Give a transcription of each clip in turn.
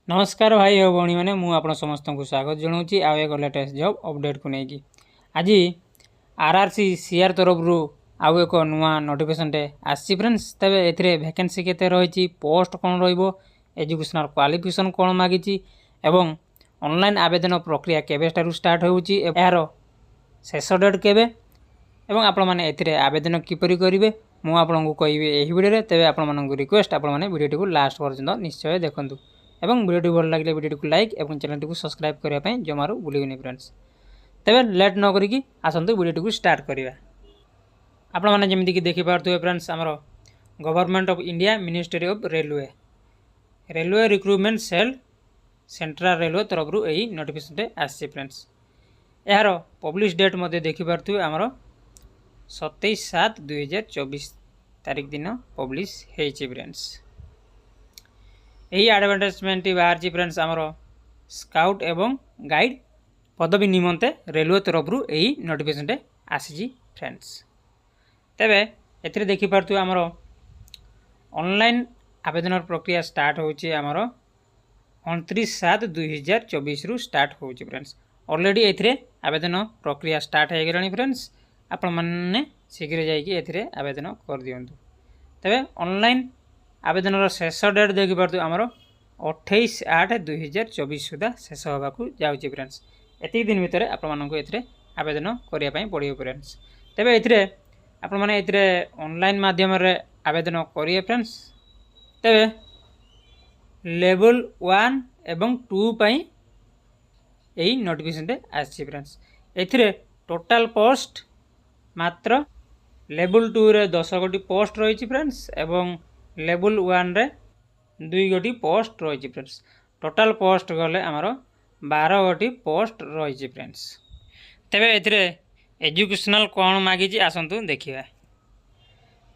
नमस्कार भाई और भौणी मैंने मुझे समस्त को स्वागत जनाऊँगी आउ एक लेटेस्ट जॉब अपडेट को लेकिन आज आरआरसी सीआर तरफ आउ एक नुआ नोटिफिकेशन आसी फ्रेंड्स तेज ए वैकेंसी केते रही पोस्ट कौन एजुकेशनल क्वालिफिकेशन कौन मागी एवं ऑनलाइन आवेदन प्रक्रिया केबे स्टार्ट होउची यार शेष डेट केबे एवं आपण मैंने ए आवेदन किपरि करेंगे मुझे आपको कहबी यही वीडियो तेज आपण रिक्वेस्ट आपने वीडियो को लास्ट पर्यटन निश्चय देखूँ एवं वीडियो भल लगे वीडियो को लाइक और चैनल को सब्सक्राइब करने जमारू भूलि फ्रेंड्स तेज लेट न करी आसतु वीडियो को स्टार्ट करवा आपण मैंने जमीक देखिपे फ्रेंड्स आमर government of India ministry of railway recruitment cell central railway तरफ यही नोटिफिकेशन आसी फ्रेंड्स यार पब्लिश डेट मध्य देखिपे आमर 27/7/2024 तारीख दिन पब्लिश होती फ्रेंड्स यही एडवर्टाइजमेंट बाहर फ्रेंड्स आमर स्काउट एवं गाइड पदवी निमंते रेलवे तरफ यही नोटिफिकेशन आसी फ्रेंड्स तेबे एथिरे देखिपे आमर ऑनलाइन आवेदन प्रक्रिया स्टार्ट होची आमर 29/7/2024 रु स्टार्ट होची फ्रेंड्स ऑलरेडी एथिरे आवेदन प्रक्रिया स्टार्ट हो गलानी फ्रेंड्स आपण माने शीघ्र जाइए एथिरे आवेदन कर दियंतु तेबे ऑनलाइन आवेदन शेष डेट देखिपे आमर 28/8/2024 सुधा शेष होगा जाऊँगी फ्रेंड्स एति दिन भितर आपको ये आवेदन करने पड़ो फ्रेंड्स तेबे ये आपण मैंने ये ऑनलाइन माध्यम आवेदन करेंगे फ्रेंड्स तेबे लेवल 1 एवं 2 पाई यही नोटिफिकेशन आसी फ्रेंड्स ए टोटाल पोस्ट मात्र लेवल 2 रे 10 गोटी पोस्ट रही फ्रेंड्स एवं लेवल 1 रे 2 गोटी पोस्ट रही फ्रेंड्स टोटाल पोस्ट गले आमर 12 गोटी पोस्ट रही फ्रेंड्स तेबे एथिरे एजुकेशनल कौन मागी आसतु देखिए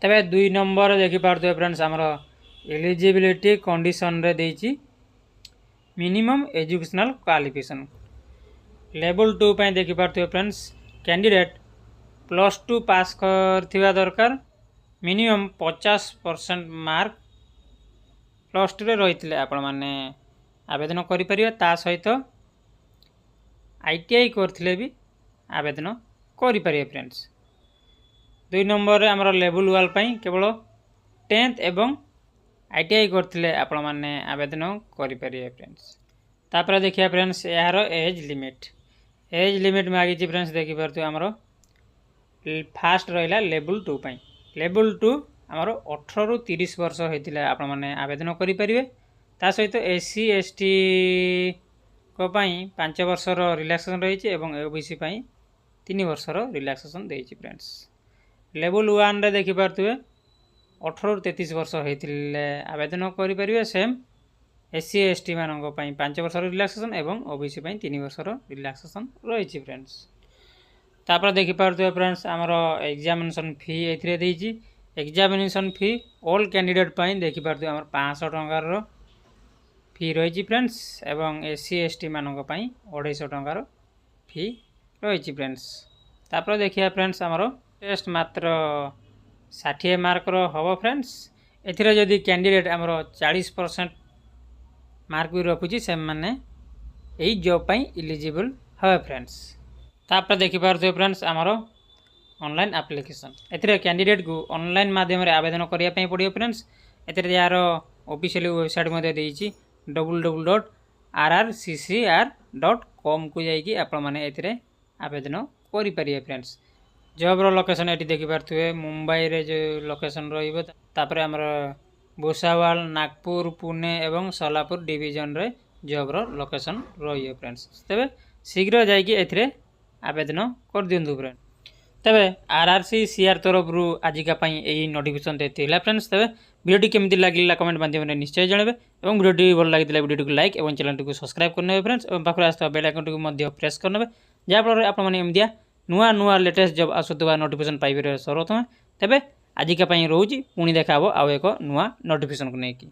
तेबे 2 नंबर देखिपे फ्रेंड्स आमर एलिजिबिलिटी कंडीशन रे देछि मिनिमम एजुकेशनल क्वालिफिकेशन लेवल 2 पे देखिपे फ्रेंड्स कैंडिडेट +2 पास करथिबा दरकार मिनिमम 50% मार्क +2 रे रही आपण माने आवेदन करें ता सहित ITI करथिले भी आवेदन करें फ्रेंड्स 2 नंबर रे हमर लेवल 1 पई केवल 10th एवं ITI करथिले आपण माने आवेदन करें फ्रेंड्स तापर देखिए फ्रेंड्स यार एज लिमिट मागी फ्रेंड्स देखिपे हमर फास्ट रहा लेवल 2 पई लेवल 2 आमर 18 रु 30 वर्ष होता आपण मैंने आवेदन करें ता सहित SC ST को 5 वर्षर रिलैक्सेशन रही OBC 3 वर्षर रिलैक्सेशन देती फ्रेंड्स लेवल 1 रे देखिपे 18 रु 33 वर्ष होते आवेदन करें सेम SC ST मान 5 वर्षर रिलैक्सेशन एवं OBC 3 वर्षर रिलैक्सेशन रही फ्रेंड्स तापर देखिपे फ्रेंड्स आमर examination fee A examination fee all candidate देखिपे आमर 500 टंकार फी रही फ्रेंड्स एवं SC ST मान 250 टंकार फी रही फ्रेंड्स तापर देखिए फ्रेंड्स आमर टेस्ट मात्र 60 मार्क हम फ्रेंड्स एथिरे जदि कैंडिडेट आमर 40% मार्क भी रखुची से माने यही जॉब पाई इलिजिबल है फ्रेंड्स तापर देखिपे फ्रेंड्स आमर ऑनलाइन एप्लिकेशन एथिरे कैंडिडेट को ऑनलाइन माध्यम आवेदन करने पड़ो फ्रेंड्स एथिरे यार ऑफिशियल वेबसाइट मध्य देछि www.rrccr.com को जाइए आपण माने एथिरे आवेदन करें फ्रेंड्स जॉब रो लोकेशन एटी देखिपे मुंबई रे जो लोकेशन रहिबो तापर आमर भुसावल नागपुर पुणे एवं सोलापुर डिवीजन रे जॉब रो लोकेशन रही फ्रेंड्स तेबे शीघ्र जाइए एथिरे आवेदन कर दिंतु फ्रेंड तेबे आरआरसी सीआर तरफ आजिका यही नोटिफिकेशन देती है फ्रेंड्स तेबे वीडियो केमती लगे कमेंट माध्यम निश्चय जनइबे और वीडियो भल लगी वीडियो को लाइक और चैनल को सब्सक्राइब करने फ्रेंड्स और पाखर आसुवा बेल आइकन को प्रेस करने जहाँफल आपने एमदिया नुआ नुआ लेटेस्ट जब आसुवा नोटिफिकेशन पाइबे सर्वप्रथम तेबे आजिका रोची पुणी देखा आउ एक नुआ नोटिफिकेशन को लेकिन।